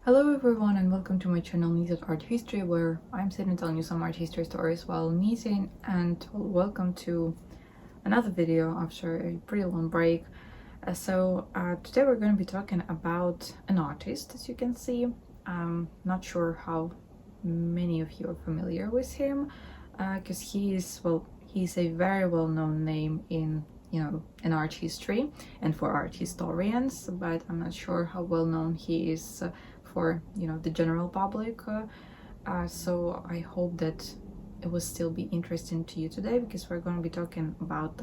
Hello everyone and welcome to my channel Knitted Art History, where I'm sitting telling you some art history stories while knitting, and welcome to another video after a pretty long break. Today we're going to be talking about an artist. As you can see, I'm not sure how many of you are familiar with him, because he's a very well-known name in art history and for art historians, but I'm not sure how well known he is for the general public. So I hope that it will still be interesting to you today, because we're going to be talking about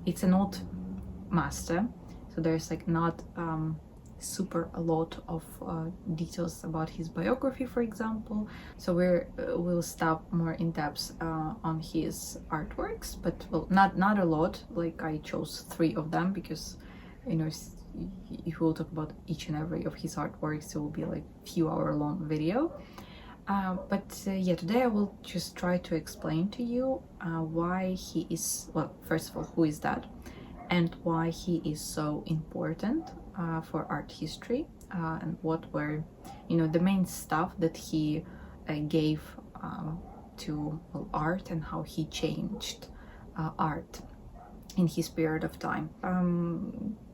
it's an old master, so there's not super a lot of details about his biography, for example. So we'll stop more in depth on his artworks, but not a lot. I chose 3 of them because if we'll talk about each and every of his artworks, it will be a few hour long video. Yeah, today I will just try to explain to you why he is, first of all, who is that, and why he is so important for art history, and what were the main stuff that he gave to art, and how he changed art in his period of time.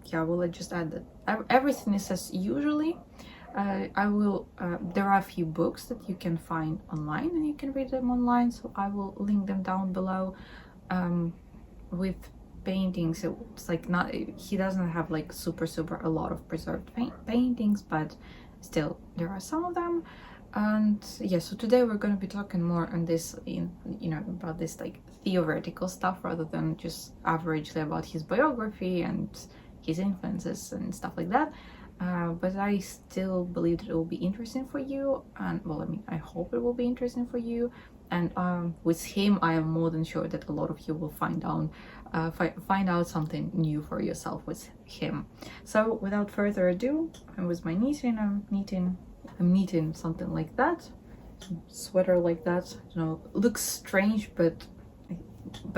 Yeah, well, I just add that everything is as usually. There are a few books that you can find online and you can read them online, so I will link them down below. With paintings, it's he doesn't have super a lot of preserved paintings, but still there are some of them. And yeah, so today we're going to be talking more on this about this theoretical stuff, rather than just averagely about his biography and his influences and stuff like that. But I still believe that it will be interesting for you, and I hope it will be interesting for you. And with him, I am more than sure that a lot of you will find out something new for yourself with him. So without further ado, I'm with my knitting. I'm knitting something like that, sweater like that. Looks strange, but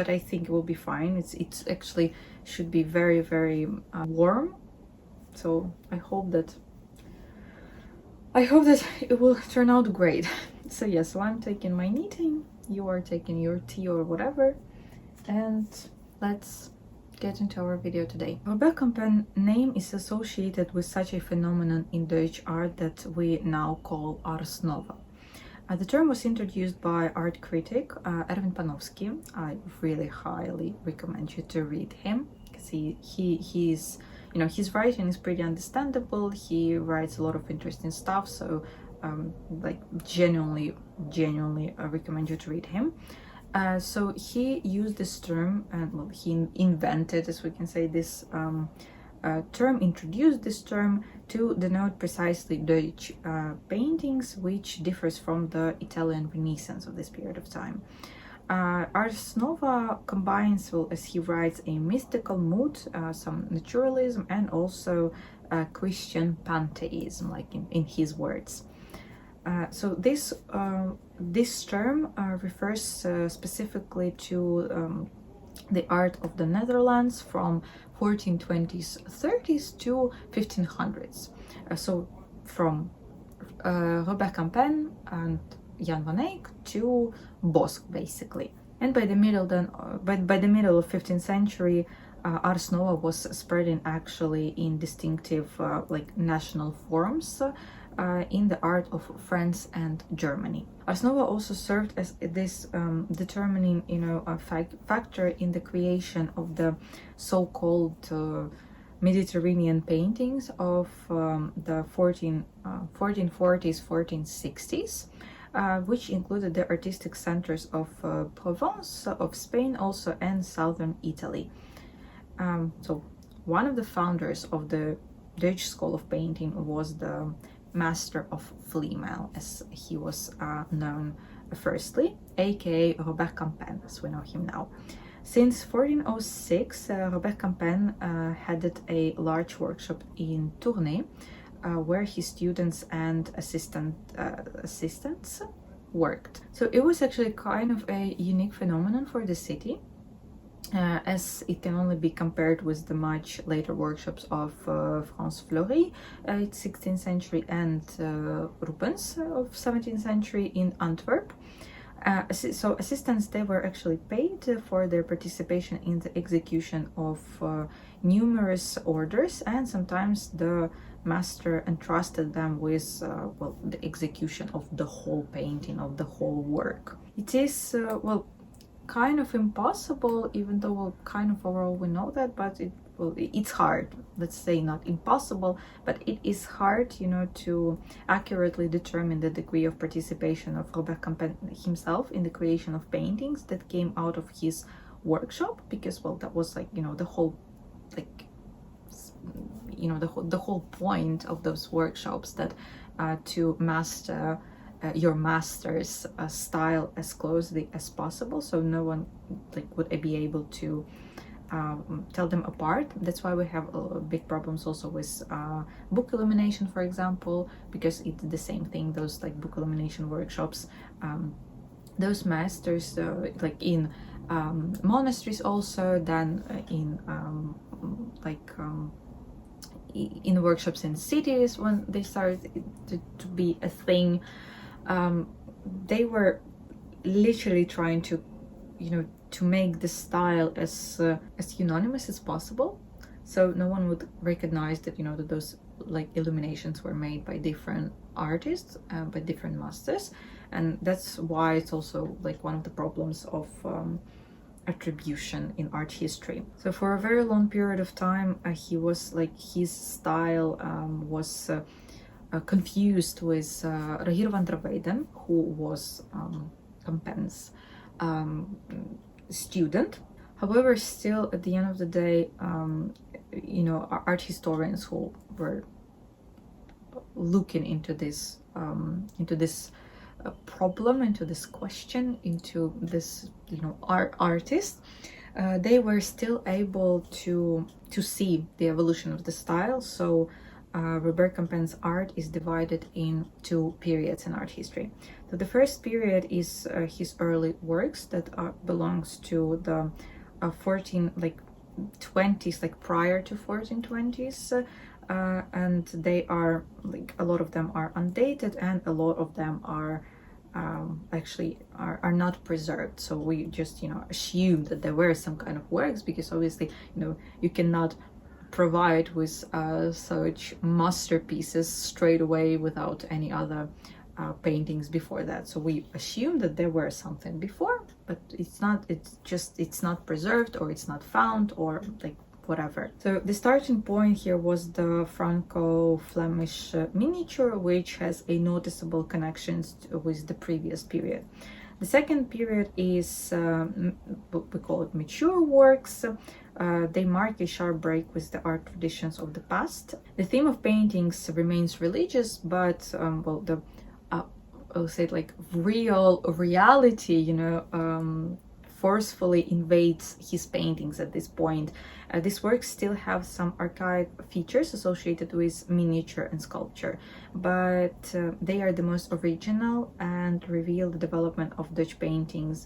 I think it will be fine. It's actually should be very, very warm. So I hope that it will turn out great. So yeah, so I'm taking my knitting, you are taking your tea or whatever, and let's get into our video today. ROBERT CAMPIN name is associated with such a phenomenon in Dutch art that we now call Ars Nova. The term was introduced by art critic Erwin Panofsky. I really highly recommend you to read him, because he's his writing is pretty understandable. He writes a lot of interesting stuff, so genuinely I recommend you to read him. So he used this term, and he invented, as we can say, this term, introduced this term to denote precisely Dutch paintings, which differs from the Italian Renaissance of this period of time. Ars Nova combines, as he writes, a mystical mood, some naturalism, and also Christian pantheism, in his words. So this term refers specifically to the art of the Netherlands from 1420s, 30s to 1500s. So from Robert Campin and Jan van Eyck to Bosch, basically. And by the middle of 15th century, Ars Nova was spreading actually in distinctive national forms in the art of France and Germany. Ars Nova also served as this determining factor in the creation of the so-called Mediterranean paintings of the 1440s, 1460s, which included the artistic centers of Provence, of Spain also, and southern Italy. So one of the founders of the Dutch school of painting was the Master of Thürlemann, as he was known firstly, aka Robert Campin, as we know him now. Since 1406, Robert Campin headed a large workshop in Tournai, where his students and assistants worked. So it was actually kind of a unique phenomenon for the city, as it can only be compared with the much later workshops of Franz Fleury, 16th century, and Rubens of 17th century in Antwerp. So assistants, they were actually paid for their participation in the execution of numerous orders, and sometimes the master entrusted them with well, the execution of the whole painting, of the whole work. It is well, kind of impossible, even though, well, kind of overall we know that, but it's hard. Let's say not impossible, but it is hard, you know, to accurately determine the degree of participation of Robert Campin himself in the creation of paintings that came out of his workshop, because, well, that was like, you know, the whole, like, you know, the whole point of those workshops, that to master your master's style as closely as possible, so no one like would be able to tell them apart. That's why we have big problems also with book illumination, for example, because it's the same thing. Those like book illumination workshops, those masters like in monasteries also, then in in workshops in cities, when they started to be a thing, they were literally trying to, you know, to make the style as unanimous as possible, so no one would recognize that, you know, that those like illuminations were made by different artists, by different masters. And that's why it's also like one of the problems of attribution in art history. So for a very long period of time, he was like, his style was confused with Rogier van der Weyden, who was Campin's student. However, still at the end of the day, you know, art historians who were looking into this problem, into this question, into this, you know, artist, they were still able to see the evolution of the style. So Robert Campin's art is divided in two periods in art history. So the first period is his early works that belongs to the 1420s, like prior to 1420s, and they are like, a lot of them are undated, and a lot of them are actually are not preserved. So we just, you know, assume that there were some kind of works, because obviously, you know, you cannot provide with such masterpieces straight away without any other paintings before that. So we assume that there were something before, but it's not, it's not preserved, or it's not found, or like whatever. So the starting point here was the Franco-Flemish miniature, which has a noticeable connections with the previous period. The second period is we call it mature works. They mark a sharp break with the art traditions of the past. The theme of paintings remains religious, but well, the I'll say like reality, you know, forcefully invades his paintings at this point. These works still have some archaic features associated with miniature and sculpture, but they are the most original and reveal the development of Dutch painting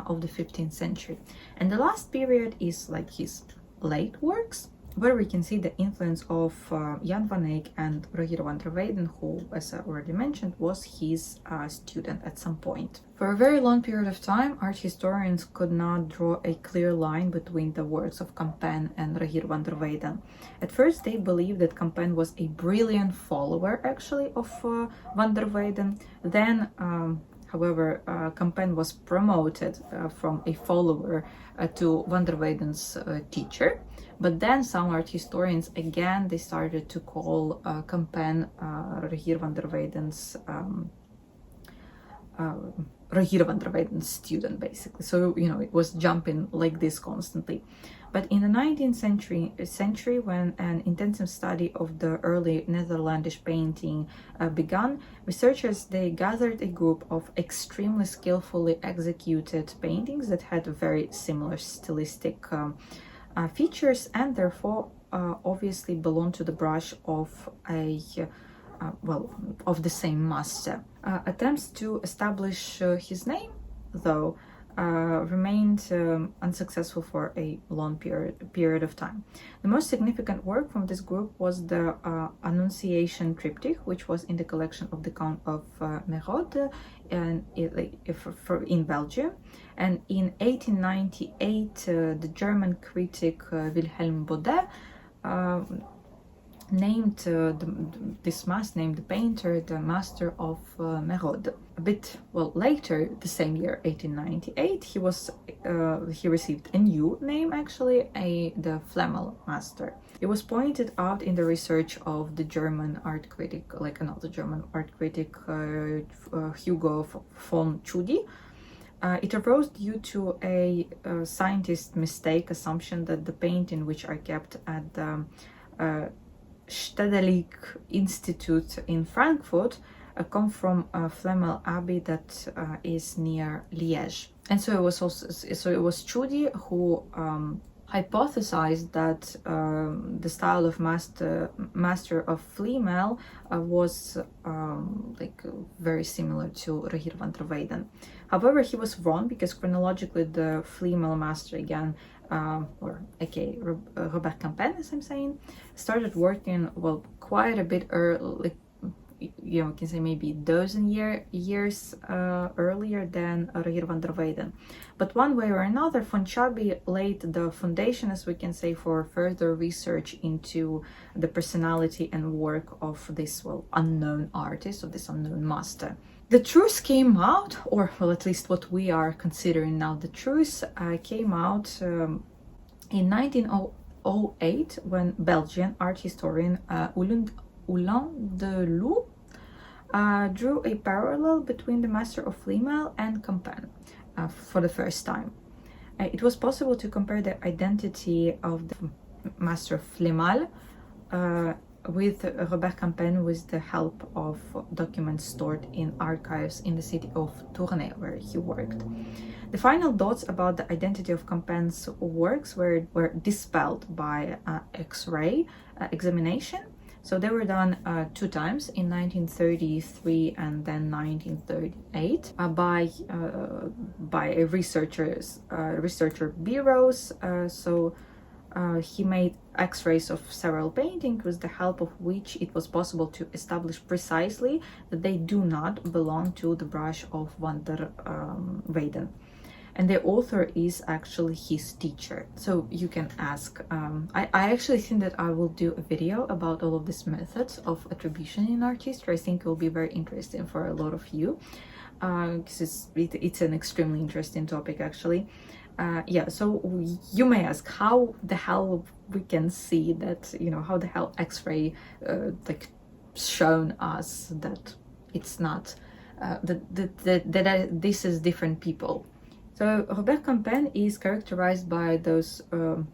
of the 15th century. And the last period is like his late works, where we can see the influence of Jan van Eyck and Rogier van der Weyden, who, as I already mentioned, was his student at some point. For a very long period of time, art historians could not draw a clear line between the works of Campin and Rogier van der Weyden. At first, they believed that Campin was a brilliant follower, actually, of van der Weyden. Then, however, Campin was promoted from a follower to van der Weyden's teacher. But then some art historians, again, they started to call Campin Rogier van der Weyden's student, basically. So, you know, it was jumping like this constantly. But in the 19th century, when an intensive study of the early Netherlandish painting began, researchers, they gathered a group of extremely skillfully executed paintings that had very similar stylistic features, and therefore obviously belong to the brush of a of the same master. Attempts to establish his name, though, remained unsuccessful for a long period of time. The most significant work from this group was the Annunciation Triptych, which was in the collection of the Count of Merode in Belgium. And in 1898, the German critic Wilhelm Baudet named the painter the master of Merode. A bit later, the same year, 1898, he received a new name, actually, the Flamel master. It was pointed out in the research of the German art critic, Hugo von Tschudi. It arose due to a scientist's assumption that the painting which are kept at the Stedelijk Institute in Frankfurt come from Flamel Abbey that is near Liège. And so it was Tschudi who hypothesized that the style of master of Flamel was very similar to Rogier van der Weyden. However, he was wrong, because chronologically the Flamel master again, or aka Robert Campin, as I'm saying, started working quite a bit early. You can say maybe a dozen years earlier than Rogier van der Weyden. But one way or another, von Tschudi laid the foundation, as we can say, for further research into the personality and work of this unknown artist, of this unknown master. The truth came out, or at least what we are considering now the truth, came out in 1908, when Belgian art historian Oulin de Lou drew a parallel between the master of Flamel and Campin for the first time. It was possible to compare the identity of the master of Flamel with Robert Campin with the help of documents stored in archives in the city of Tournai, where he worked. The final doubts about the identity of Campin's works were dispelled by X-ray examination. So they were done 2 times, in 1933 and then 1938, by a researcher bureaus. He made X-rays of several paintings, with the help of which it was possible to establish precisely that they do not belong to the brush of van der Weyden. And the author is actually his teacher. So you can ask, I actually think that I will do a video about all of these methods of attribution in art history. I think it will be very interesting for a lot of you, because it's an extremely interesting topic, actually. So you may ask, how the hell we can see that, how the hell X-ray shown us that it's not, that this is different people. So Robert Campin is characterized by those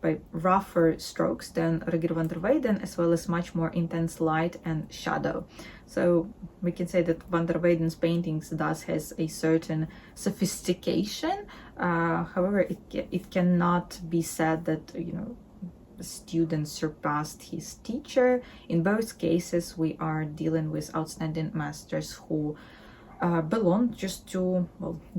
by rougher strokes than Rogier van der Weyden, as well as much more intense light and shadow. So we can say that van der Weyden's paintings thus has a certain sophistication. However, it cannot be said that the student surpassed his teacher. In both cases, we are dealing with outstanding masters who belong just to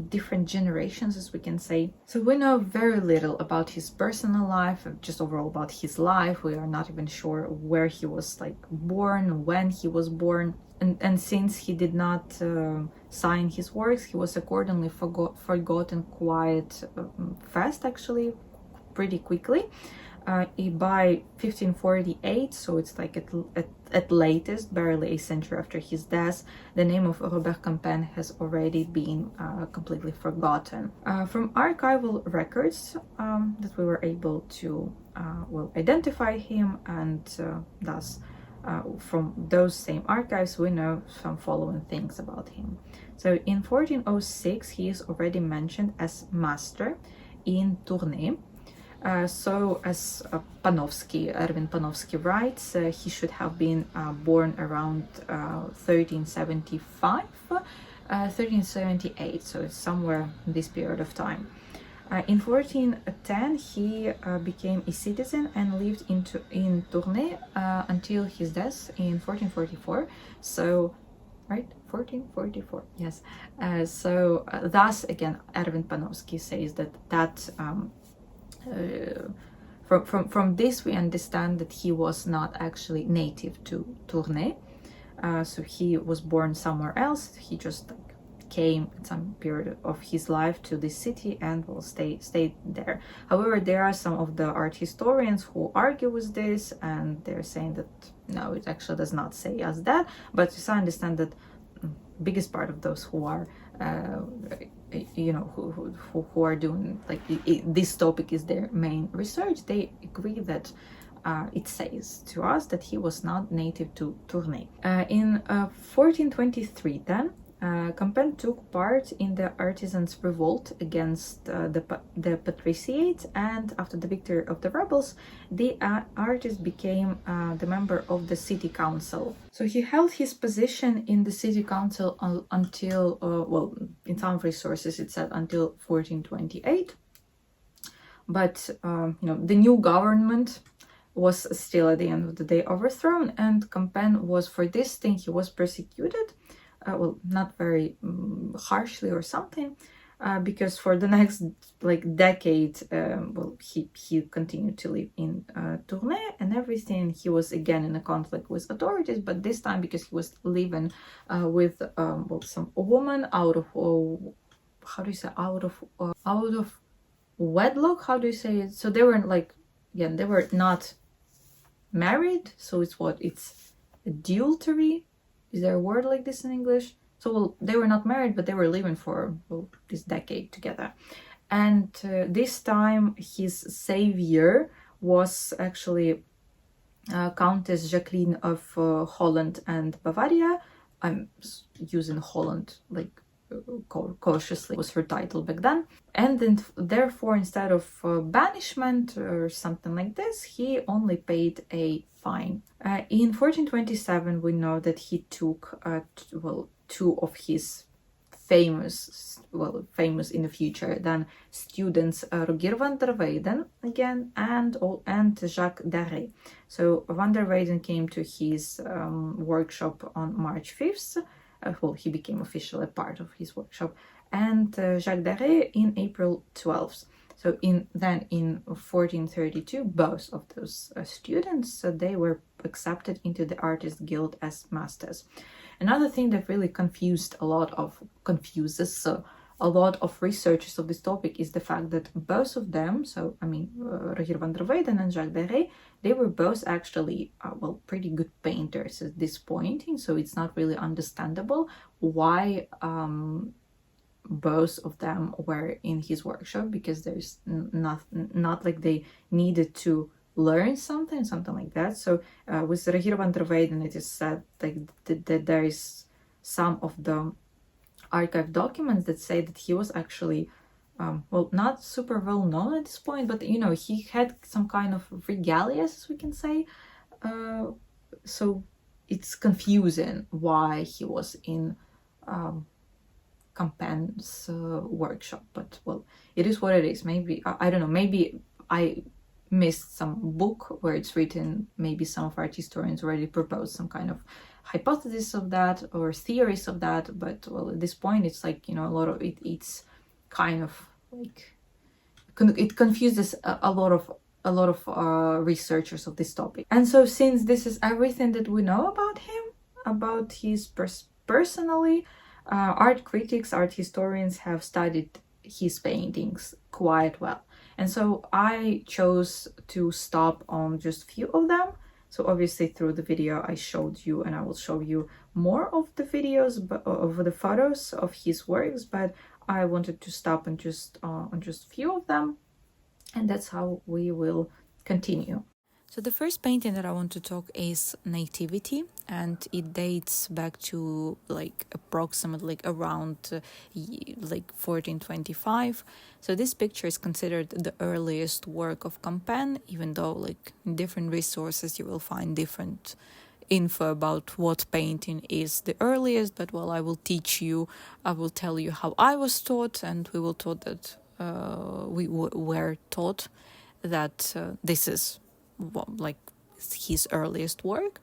different generations, as we can say. So we know very little about his personal life, just overall about his life. We are not even sure where he was born, when he was born, and since he did not sign his works, he was accordingly forgotten quite fast, actually, pretty quickly. By 1548, so it's at latest, barely a century after his death, the name of Robert Campin has already been completely forgotten. From archival records that we were able to identify him, and thus from those same archives we know some following things about him. So in 1406 he is already mentioned as master in Tournai. So as Erwin Panofsky writes, he should have been born around 1375, 1378, so it's somewhere in this period of time. In 1410 he became a citizen and lived in Tournai until his death in 1444. So right? 1444, yes. Thus, again, Erwin Panofsky says that from this we understand that he was not actually native to Tournai. So he was born somewhere else. He just like came at some period of his life to this city and will stay there. However, there are some of the art historians who argue with this, and they're saying that no, it actually does not say as that. But as I understand that biggest part of those who are who are doing like this topic is their main research, they agree that it says to us that he was not native to Tournai. In 1423 then, Campan took part in the artisans' revolt against the patriciate, and after the victory of the rebels, the artist became the member of the city council. So he held his position in the city council until, well, in some resources it said until 1428. But the new government was still at the end of the day overthrown, and Campan was, for this thing, he was persecuted. Well, not very harshly or something, because for the next like decade, well, he continued to live in Tournai and everything. He was again in a conflict with authorities, but this time because he was living with well, some woman out of how do you say, out of wedlock? How do you say it? So they were like, again, they were not married, so it's adultery. Is there a word like this in English? So well, they were not married, but they were living for this decade together. And this time his savior was actually Countess Jacqueline of Holland and Bavaria. I'm using Holland like cautiously, was her title back then. And then therefore, instead of banishment or something like this, he only paid a fine. In 1427, we know that he took two of his famous in the future then students, Rogier van der Weyden again and Jacques Darré. So van der Weyden came to his workshop on March 5th. Well, he became officially a part of his workshop, and Jacques Darré in April 12th. So in 1432, both of those students, they were accepted into the Artist Guild as masters. Another thing that really confuses a lot of researchers of this topic is the fact that both of them, so I mean Rogier van der Weyden and Jacques Darré, they were both actually pretty good painters at this point, so it's not really understandable why both of them were in his workshop, because there's not like they needed to learn something like that. So with Rogier van der Weyden, it is said that there is some of the archive documents that say that he was actually not super well known at this point, but he had some kind of regalias, as we can say. So it's confusing why he was in Campan's workshop, but well, it is what it is. Maybe I don't know, maybe I missed some book where it's written, maybe some of art historians already proposed some kind of hypothesis of that or theories of that, but well, at this point it's like a lot of it's kind of like it confuses a lot of researchers of this topic. And so since this is everything that we know about him, about his personally, art critics, art historians have studied his paintings quite well. And so I chose to stop on just few of them. So obviously through the video I showed you, and I will show you more of the videos of the photos of his works, but I wanted to stop on just few of them, and that's how we will continue. So the first painting that I want to talk is Nativity, and it dates back to approximately around 1425. So this picture is considered the earliest work of Campan, even though in different resources you will find different info about what painting is the earliest. But I will tell you how I was taught, and we were taught that this is his earliest work.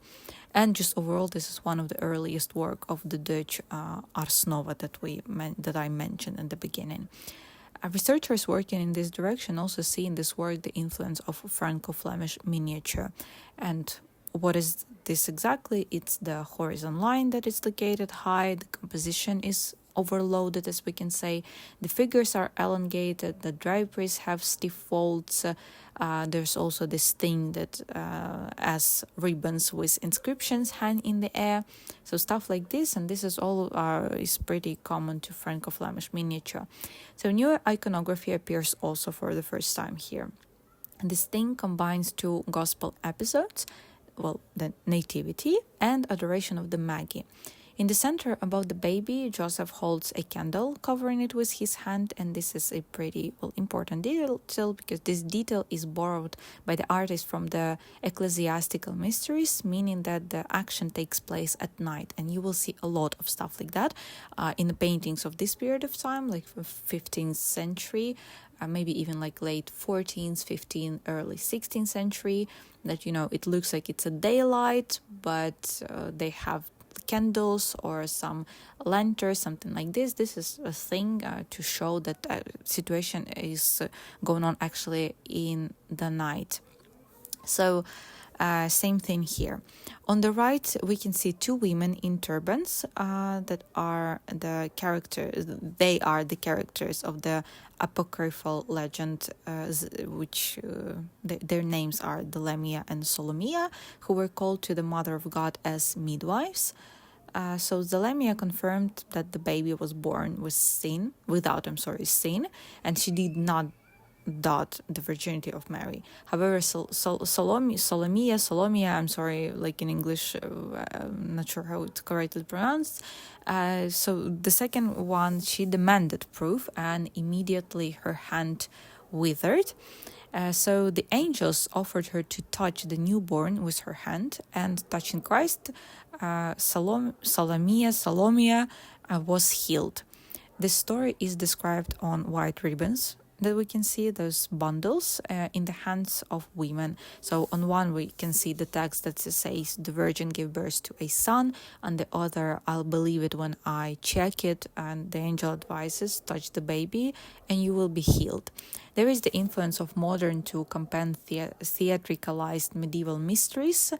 And just overall, this is one of the earliest work of the Dutch Ars Nova that I mentioned in the beginning. Researchers working in this direction also see in this work the influence of Franco-Flemish miniature. And what is this exactly? It's the horizon line that is located high, the composition is overloaded, as we can say. The figures are elongated, the draperies have stiff folds. There's also this thing that as ribbons with inscriptions hang in the air. So stuff like this, and this is all is pretty common to Franco-Flemish miniature. So new iconography appears also for the first time here. And this thing combines two gospel episodes, well, the Nativity and Adoration of the Magi. In the center, above the baby, Joseph holds a candle, covering it with his hand, and this is a pretty important detail, because this detail is borrowed by the artist from the ecclesiastical mysteries, meaning that the action takes place at night, and you will see a lot of stuff like that in the paintings of this period of time, like 15th century, maybe even like late 14th, 15th, early 16th century, that, it looks like it's a daylight, but they have candles or some lanterns, something like this. This is a thing to show that situation is going on actually in the night. So same thing here. On the right, we can see two women in turbans that are the characters. They are the characters of the apocryphal legend, which their names are Delemia and Solomia, who were called to the Mother of God as midwives. So Delemia confirmed that the baby was born without sin, and she did not doubt the virginity of Mary. However, Solomia, I'm sorry, like in English, I'm not sure how it's correctly pronounced. So the second one, she demanded proof, and immediately her hand withered. So the angels offered her to touch the newborn with her hand, and touching Christ, Solomia was healed. This story is described on white ribbons that we can see, those bundles in the hands of women. So on one we can see the text that says the Virgin gave birth to a son, and the other, I'll believe it when I check it, and the angel advises, touch the baby and you will be healed. There is the influence of modern to campaign theatricalized medieval mysteries,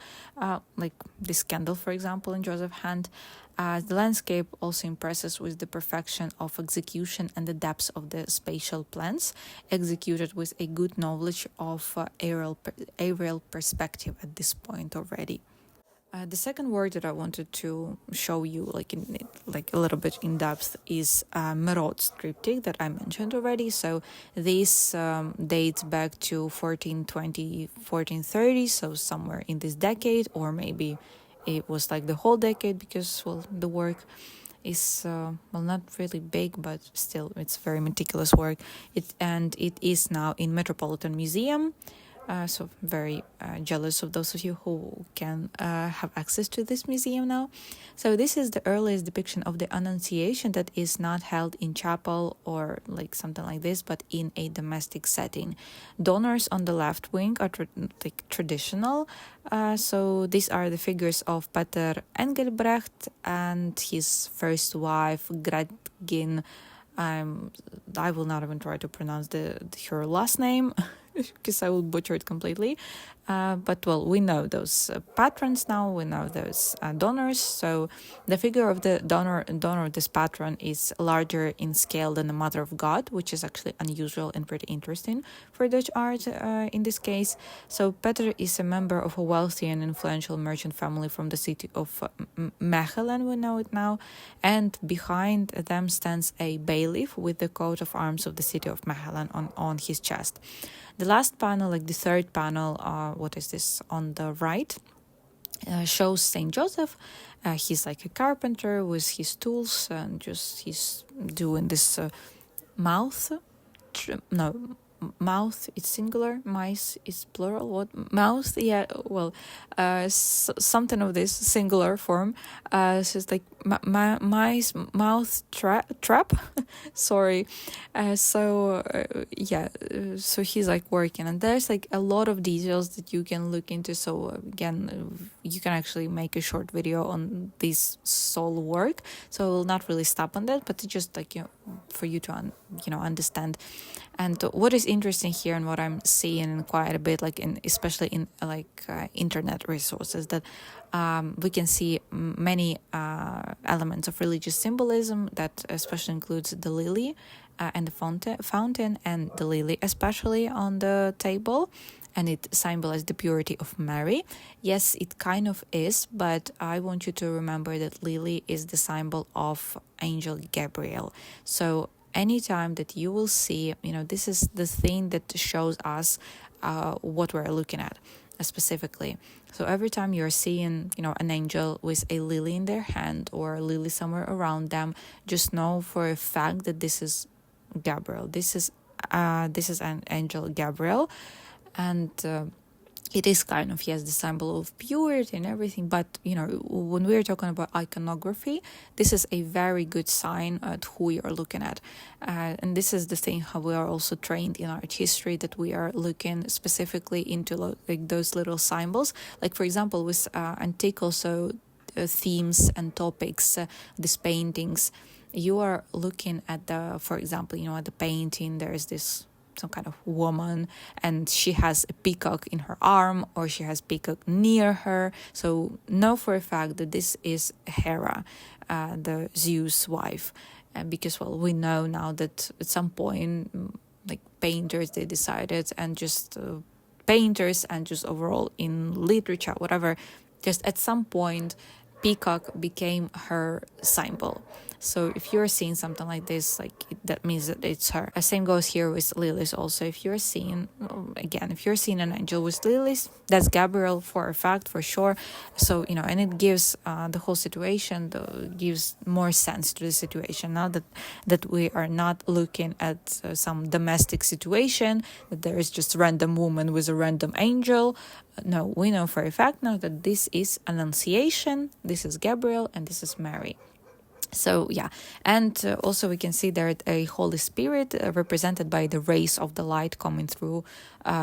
like this candle, for example, in Joseph's hand. The landscape also impresses with the perfection of execution and the depth of the spatial plans, executed with a good knowledge of aerial perspective at this point already. The second work that I wanted to show you, like a little bit in depth, is Merot's triptych that I mentioned already. So this dates back to 1420, 1430, so somewhere in this decade, or maybe it was like the whole decade, because, well, the work is, not really big, but still it's very meticulous work. It is now in Metropolitan Museum. So very jealous of those of you who can have access to this museum now. So this is the earliest depiction of the Annunciation that is not held in chapel or like something like this, but in a domestic setting. Donors on the left wing are traditional. So these are the figures of Pater Engelbrecht and his first wife, Gretgin. I will not even try to pronounce her last name because I will butcher it completely. But, well, we know those patrons now, we know those donors. So the figure of the donor, this patron, is larger in scale than the Mother of God, which is actually unusual and pretty interesting for Dutch art in this case. So Peter is a member of a wealthy and influential merchant family from the city of Mechelen, we know it now. And behind them stands a bailiff with the coat of arms of the city of Mechelen on his chest. The last panel, like the third panel, what is this on the right, shows Saint Joseph. He's like a carpenter with his tools, and just he's doing this mouth. Mouth is singular, mice is plural. What mouth? Yeah, well, something of this singular form. So it's like mouth trap. Sorry. So he's like working, and there's like a lot of details that you can look into. So again, you can actually make a short video on this soul work. So I will not really stop on that, but just like, for you to understand. And what is interesting here, and what I'm seeing quite a bit, like especially in internet resources, that we can see many elements of religious symbolism that especially includes the lily and the fountain, and the lily especially on the table, and it symbolizes the purity of Mary. Yes, it kind of is, but I want you to remember that lily is the symbol of Angel Gabriel. So anytime that you will see, this is the thing that shows us what we're looking at specifically. So every time you're seeing, an angel with a lily in their hand or a lily somewhere around them, just know for a fact that this is Gabriel. This is an angel Gabriel, and it is kind of, yes, the symbol of purity and everything, but when we're talking about iconography, this is a very good sign at who you're looking at, and this is the thing how we are also trained in art history, that we are looking specifically into like those little symbols, like for example with antique also themes and topics, these paintings, you are looking at for example, at the painting, there is this some kind of woman, and she has a peacock in her arm, or she has peacock near her. So know for a fact that this is Hera, the Zeus' wife, because we know now that at some point, like painters, they decided, and just painters, and just overall in literature, whatever, just at some point, peacock became her symbol. So if you're seeing something like this, that means that it's her. The same goes here with lilies also. If you're seeing an angel with lilies, that's Gabriel for a fact, for sure. So, and it gives the whole situation, gives more sense to the situation. Now that we are not looking at some domestic situation, that there is just a random woman with a random angel. No, we know for a fact now that this is Annunciation, this is Gabriel, and this is Mary. So yeah, and also we can see there a Holy Spirit represented by the rays of the light coming through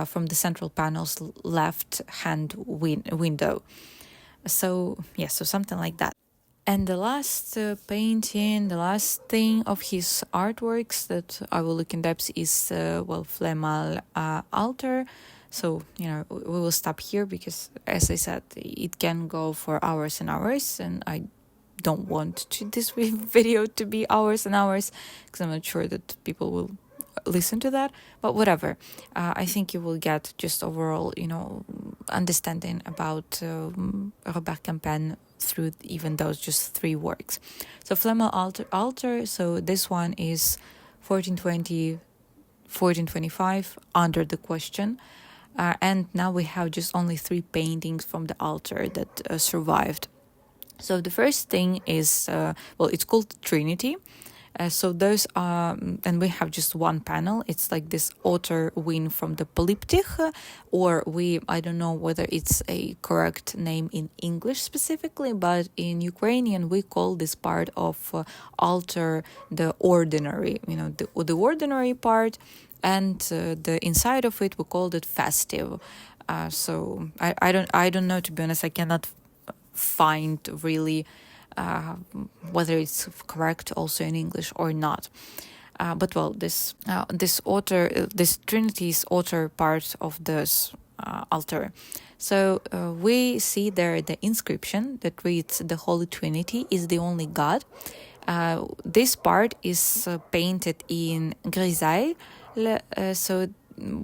from the central panel's left hand window. So yeah, so something like that. And the last painting, the last thing of his artworks that I will look in depth is Flemmal altar. So, we will stop here because, as I said, it can go for hours and hours, and I don't want this video to be hours and hours because I'm not sure that people will listen to that, but whatever. I think you will get just overall, understanding about Robert Campin through even those just 3 works. So Flemmal altar, so this one is 1420, 1425, under the question. And now we have just only 3 paintings from the altar that survived. So the first thing is, it's called Trinity. So those are, and we have just one panel. It's like this otter wing from the polyptych, or I don't know whether it's a correct name in English specifically, but in Ukrainian we call this part of altar the ordinary, the ordinary part, and the inside of it we called it festive. So I don't know, to be honest. I cannot find really whether it's correct also in English or not. But this Trinity is outer part of this altar. So we see there the inscription that reads, "The Holy Trinity is the only God." This part is painted in grisaille. So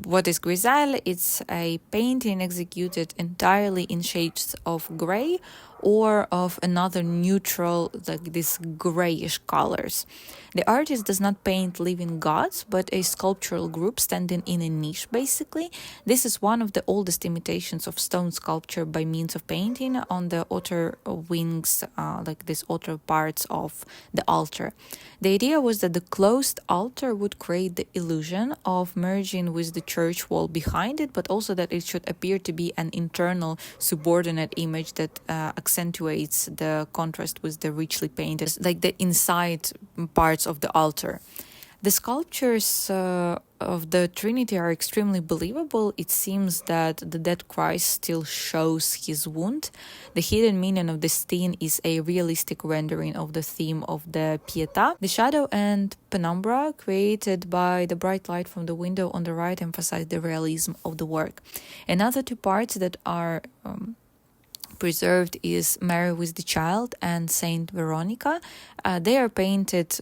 what is grisaille? It's a painting executed entirely in shades of gray or of another neutral, like these grayish colors. The artist does not paint living gods, but a sculptural group standing in a niche, basically. This is one of the oldest imitations of stone sculpture by means of painting on the outer wings, like these outer parts of the altar. The idea was that the closed altar would create the illusion of merging with the church wall behind it, but also that it should appear to be an internal subordinate image that accentuates the contrast with the richly painted, like the inside parts of the altar. The sculptures of the Trinity are extremely believable. It seems that the dead Christ still shows his wound. The hidden meaning of the scene is a realistic rendering of the theme of the Pietà. The shadow and penumbra created by the bright light from the window on the right emphasize the realism of the work. Another two parts that are preserved is Mary with the Child and Saint Veronica. They are painted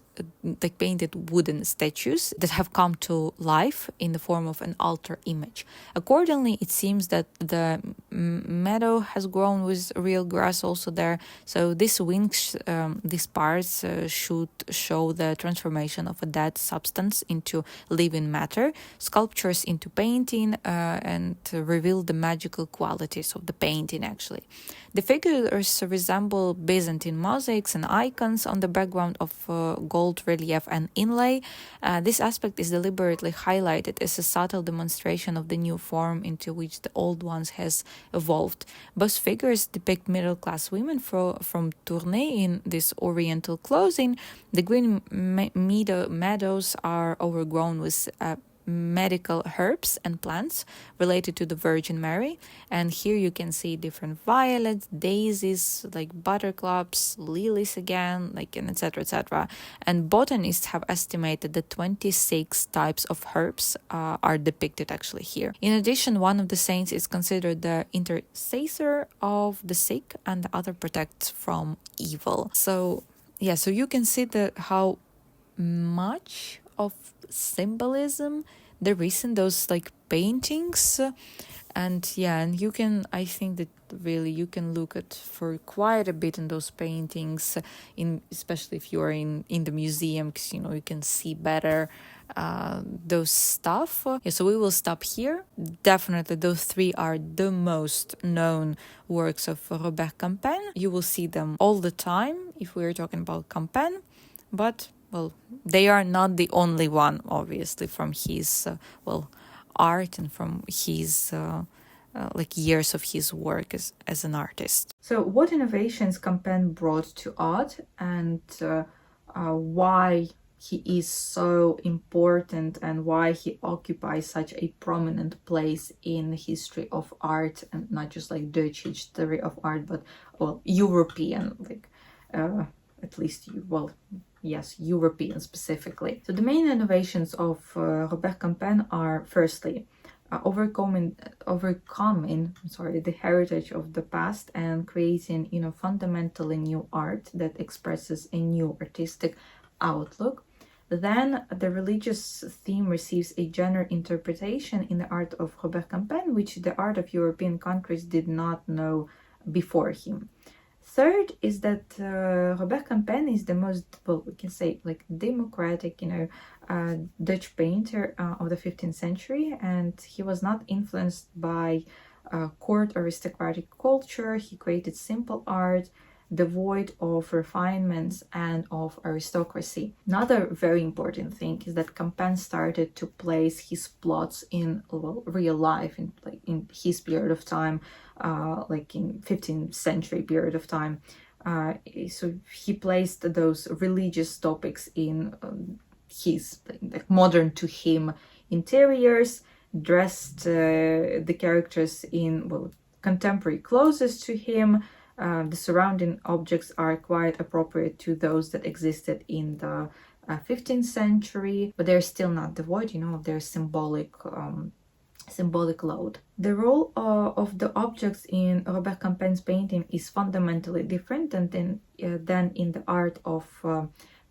wooden statues that have come to life in the form of an altar image. Accordingly, it seems that the meadow has grown with real grass also there. So these wings, these parts should show the transformation of a dead substance into living matter, sculptures into painting, and reveal the magical qualities of the painting actually. The figures resemble Byzantine mosaics and icons on the background of gold relief and inlay. This aspect is deliberately highlighted as a subtle demonstration of the new form into which the old ones has evolved. Both figures depict middle-class women from Tournai in this oriental clothing. The green meadows are overgrown with medical herbs and plants related to the Virgin Mary, and here you can see different violets, daisies, like buttercups, lilies again, like, and etc. And botanists have estimated that 26 types of herbs are depicted actually here. In addition, one of the saints is considered the intercessor of the sick, and the other protects from evil. So you can see how much of symbolism there is in those like paintings, and you can, I think that really you can look at for quite a bit in those paintings, especially if you're in the museum, because you can see better those stuff. So we will stop here. Definitely those three are the most known works of Robert Campin. You will see them all the time if we're talking about Campin, but they are not the only one, obviously, from his art and from his years of his work as an artist. So what innovations Campin brought to art, and why he is so important and why he occupies such a prominent place in the history of art, and not just like Dutch history of art, but European, at least European specifically. So the main innovations of Robert Campin are, firstly, overcoming the heritage of the past and creating fundamentally new art that expresses a new artistic outlook. Then the religious theme receives a general interpretation in the art of Robert Campin, which the art of European countries did not know before him. Third is that Robert Campin is the most, we can say, democratic, Dutch painter of the 15th century, and he was not influenced by court aristocratic culture. He created simple art, devoid of refinements and of aristocracy. Another very important thing is that Campin started to place his plots in real life, in his period of time, in 15th century period of time. So he placed those religious topics in his modern to him interiors, dressed the characters in contemporary clothes to him. The surrounding objects are quite appropriate to those that existed in the 15th century, but they're still not devoid, of their symbolic load. The role of the objects in Robert Campin's painting is fundamentally different than in the art of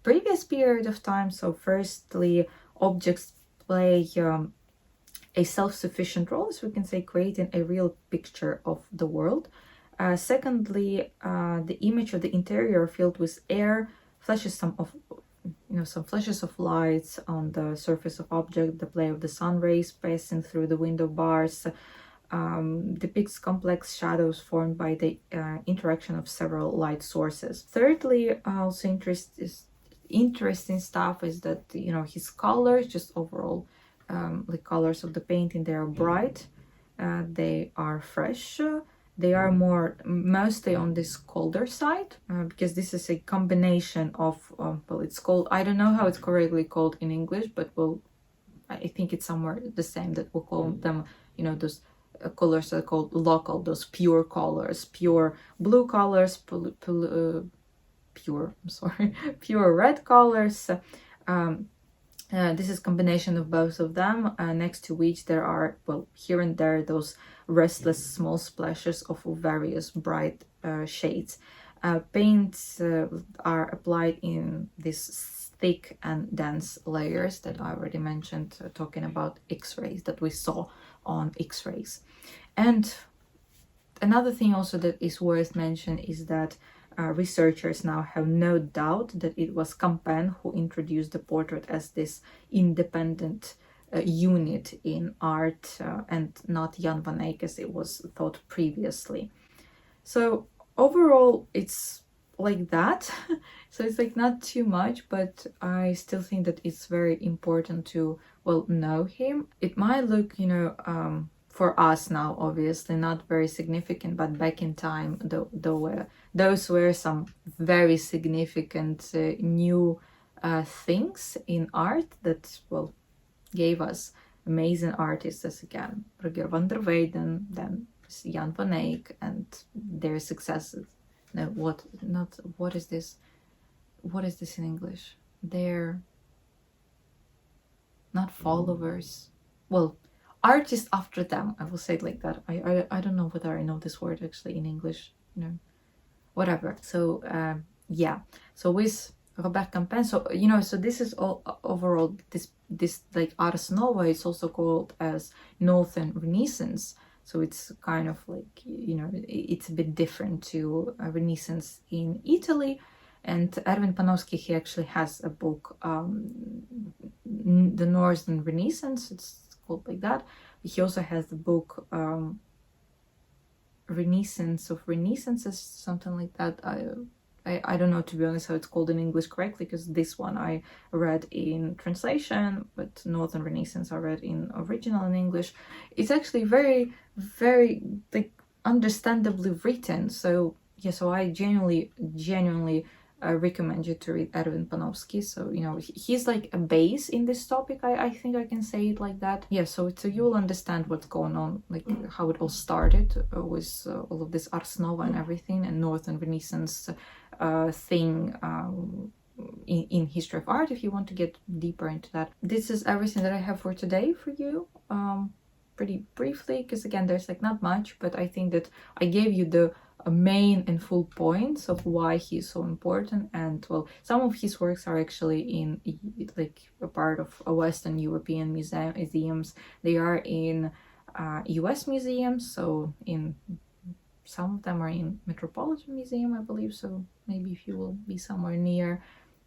previous period of time. So firstly, objects play a self-sufficient role, so we can say creating a real picture of the world. Secondly, the image of the interior filled with air flashes some flashes of lights on the surface of object, the play of the sun rays passing through the window bars, depicts complex shadows formed by the interaction of several light sources. Thirdly, also interesting stuff is that his colors, just overall the colors of the painting, they are bright, they are fresh, they are more mostly on this colder side, because this is a combination of well, it's called, I don't know how it's correctly called in English, but well, I think it's somewhere the same, that we'll call them, you know, those colors are called local, those pure colors, pure blue colors, pure, I'm sorry, pure red colors. This is combination of both of them, next to which there are, well, here and there, those restless small splashes of various bright shades. Paints are applied in these thick and dense layers that I already mentioned, talking about X-rays that we saw on X-rays. And another thing also that is worth mentioning is that researchers now have no doubt that it was Campin who introduced the portrait as this independent unit in art, and not Jan van Eyck as it was thought previously. So overall it's like that. So it's like not too much, but I still think that it's very important to, well, know him. It might look, you know, for us now obviously not very significant, but back in time those were some very significant new things in art that, well, gave us amazing artists, as again Roger van der Weyden, then Jan van Eyck, and their successes. No, what is this in English? They're not followers, well, artists after them, I will say it like that. I don't know whether I know this word actually in English, you know, whatever. So yeah, so with Robert Campin, so you know, so this is all overall this like Ars Nova. It's also called as Northern Renaissance, so it's kind of like, you know, it's a bit different to Renaissance in Italy. And Erwin Panofsky, he actually has a book, the Northern Renaissance, it's called like that. He also has the book Renaissance of Renaissances, something like that. I don't know, to be honest, how it's called in English correctly, because this one I read in translation, but Northern Renaissance I read in original in English. It's actually very, very like understandably written. So yeah, so I genuinely recommend you to read Erwin Panofsky. So, you know, he's like a base in this topic. I think I can say it like that. Yeah, so you'll understand what's going on, like how it all started with all of this Ars Nova and everything, and Northern Renaissance thing in history of art, if you want to get deeper into that. This is everything that I have for today for you. Pretty briefly, because again, there's like not much, but I think that I gave you the main and full points of why he's so important. And well, some of his works are actually in like a part of Western European museums. They are in US museums, so in some of them are in Metropolitan Museum, I believe. So maybe if you will be somewhere near,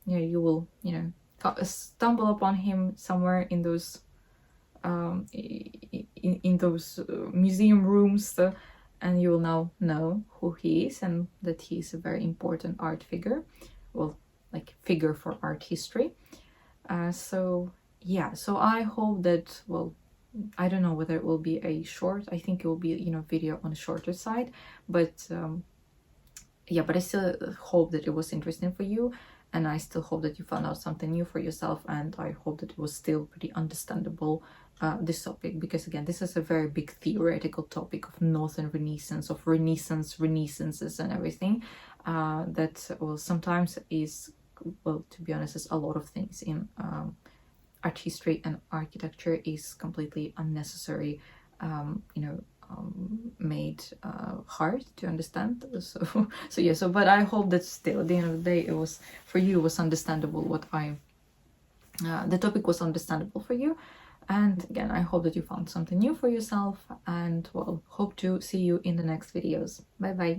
you know, you will, you know, stumble upon him somewhere in those in those museum rooms, and you will now know who he is and that he is a very important art figure, well, like figure for art history. So yeah, so I hope that, well, I don't know whether it will be a short, I think it will be, you know, video on the shorter side, but yeah, but I still hope that it was interesting for you, and I still hope that you found out something new for yourself, and I hope that it was still pretty understandable, this topic, because again, this is a very big theoretical topic of Northern Renaissance, of Renaissances and everything, that, well, sometimes is, well, to be honest, is a lot of things in art history and architecture is completely unnecessary, you know, made hard to understand. So yeah, so but I hope that still at the end of the day it was, for you, it was understandable what the topic was understandable for you. And again, I hope that you found something new for yourself, and well, hope to see you in the next videos. Bye bye.